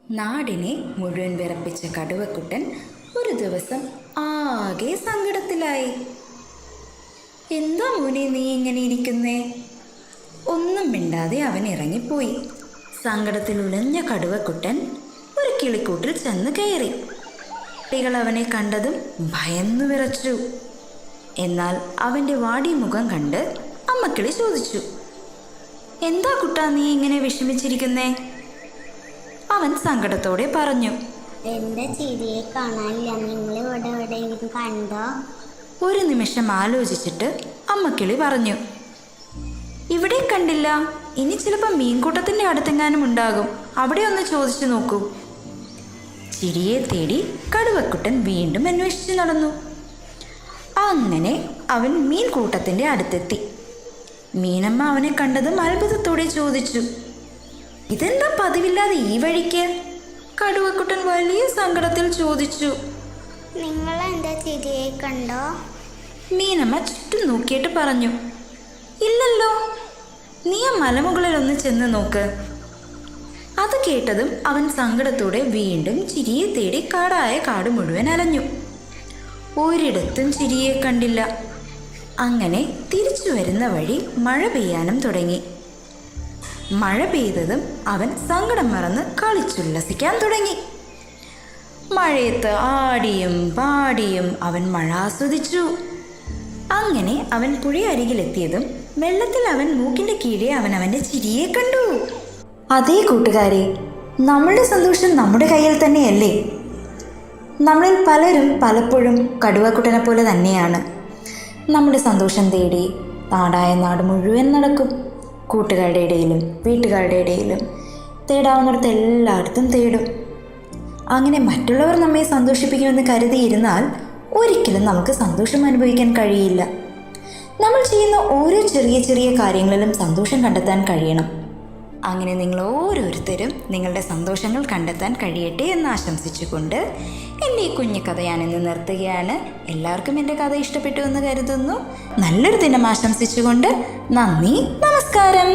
നാടിനെ മുഴുവൻ വിറപ്പിച്ച കടുവക്കുട്ടൻ ഒരു ദിവസം ആകെ സങ്കടത്തിലായി. എന്താ മോനെ നീ ഇങ്ങനെ ഇരിക്കുന്നേ? ഒന്നും മിണ്ടാതെ അവൻ ഇറങ്ങിപ്പോയി. സങ്കടത്തിൽ ഉലഞ്ഞ കടുവക്കുട്ടൻ ഒരു കിളിക്കൂട്ടിൽ ചെന്ന് കയറി. കുട്ടികൾ അവനെ കണ്ടതും ഭയന്നു വിറച്ചു. എന്നാൽ അവൻ്റെ വാടിയ മുഖം കണ്ട് അമ്മക്കിളി ചോദിച്ചു, എന്താ കുട്ടാ നീ ഇങ്ങനെ വിഷമിച്ചിരിക്കുന്നേ? അവൻ സങ്കടത്തോടെ പറഞ്ഞു, എന്റെ ചിരിയെ കാണാനില്ല, നിങ്ങൾ ഇവിടെ എവിടെയെങ്കിലും കണ്ടോ? ഒരു നിമിഷം ആലോചിച്ചിട്ട് അമ്മക്കിളി പറഞ്ഞു, ഇവിടെ കണ്ടില്ല. ഇനി ചിലപ്പോൾ മീൻകൂട്ടത്തിൻ്റെ അടുത്തെങ്ങാനും ഉണ്ടാകും, അവിടെ ഒന്ന് ചോദിച്ചു നോക്കൂ. ചിരിയെ തേടി കടുവക്കുട്ടൻ വീണ്ടും അന്വേഷിച്ച് നടന്നു. അങ്ങനെ അവൻ മീൻകൂട്ടത്തിൻ്റെ അടുത്തെത്തി. മീനമ്മ അവനെ കണ്ടതും അത്ഭുതത്തോടെ ചോദിച്ചു, ഇതെന്താ പതിവില്ലാതെ ഈ വഴിക്ക്? കടുവക്കുട്ടൻ വലിയ സങ്കടത്തിൽ ചോദിച്ചു. നിങ്ങൾ എന്റെ ചിരിയെ കണ്ടോ? മീനമ്മ ചുറ്റും നോക്കിയിട്ട് പറഞ്ഞു, ഇല്ലല്ലോ, നീ ആ മലമുകളിൽ ഒന്ന് ചെന്ന് നോക്ക്. അത് കേട്ടതും അവൻ സങ്കടത്തോടെ വീണ്ടും ചിരിയെ തേടി കാടായ കാട് മുഴുവൻ അലഞ്ഞു. ഒരിടത്തും ചിരിയെ കണ്ടില്ല. അങ്ങനെ തിരിച്ചു വരുന്ന വഴി മഴ പെയ്യാനും തുടങ്ങി. മഴ പെയ്തതും അവൻ സങ്കടം മറന്ന് കളിച്ചുല്ലസിക്കാൻ തുടങ്ങി. മഴയത്ത് ആടിയും പാടിയും അവൻ മഴ ആസ്വദിച്ചു. അങ്ങനെ അവൻ പുഴയരികിലെത്തിയതും വെള്ളത്തിൽ അവൻ മൂക്കിൻ്റെ കീഴെ അവൻ്റെ ചിരിയെ കണ്ടു. അതേ കൂട്ടുകാരെ, നമ്മളുടെ സന്തോഷം നമ്മുടെ കയ്യിൽ തന്നെയല്ലേ? നമ്മളിൽ പലരും പലപ്പോഴും കടുവക്കുട്ടനെ പോലെ തന്നെയാണ്. നമ്മുടെ സന്തോഷം തേടി നാടായ നാട് മുഴുവൻ നടക്കും. കൂട്ടുകാരുടെ ഇടയിലും വീട്ടുകാരുടെ ഇടയിലും തേടാവുന്നിടത്ത് എല്ലായിടത്തും തേടും. അങ്ങനെ മറ്റുള്ളവർ നമ്മെ സന്തോഷിപ്പിക്കുമെന്ന് കരുതിയിരുന്നാൽ ഒരിക്കലും നമുക്ക് സന്തോഷം അനുഭവിക്കാൻ കഴിയില്ല. നമ്മൾ ചെയ്യുന്ന ഓരോ ചെറിയ ചെറിയ കാര്യങ്ങളിലും സന്തോഷം കണ്ടെത്താൻ കഴിയണം. അങ്ങനെ നിങ്ങൾ ഓരോരുത്തരും നിങ്ങളുടെ സന്തോഷങ്ങൾ കണ്ടെത്താൻ കഴിയട്ടെ എന്ന് ആശംസിച്ചുകൊണ്ട് എൻ്റെ ഈ കുഞ്ഞു കഥ ഞാനിന്ന് നിർത്തുകയാണ്. എല്ലാവർക്കും എൻ്റെ കഥ ഇഷ്ടപ്പെട്ടു എന്ന് കരുതുന്നു. നല്ലൊരു ദിനം ആശംസിച്ചുകൊണ്ട് നന്ദി, നമസ്കാരം.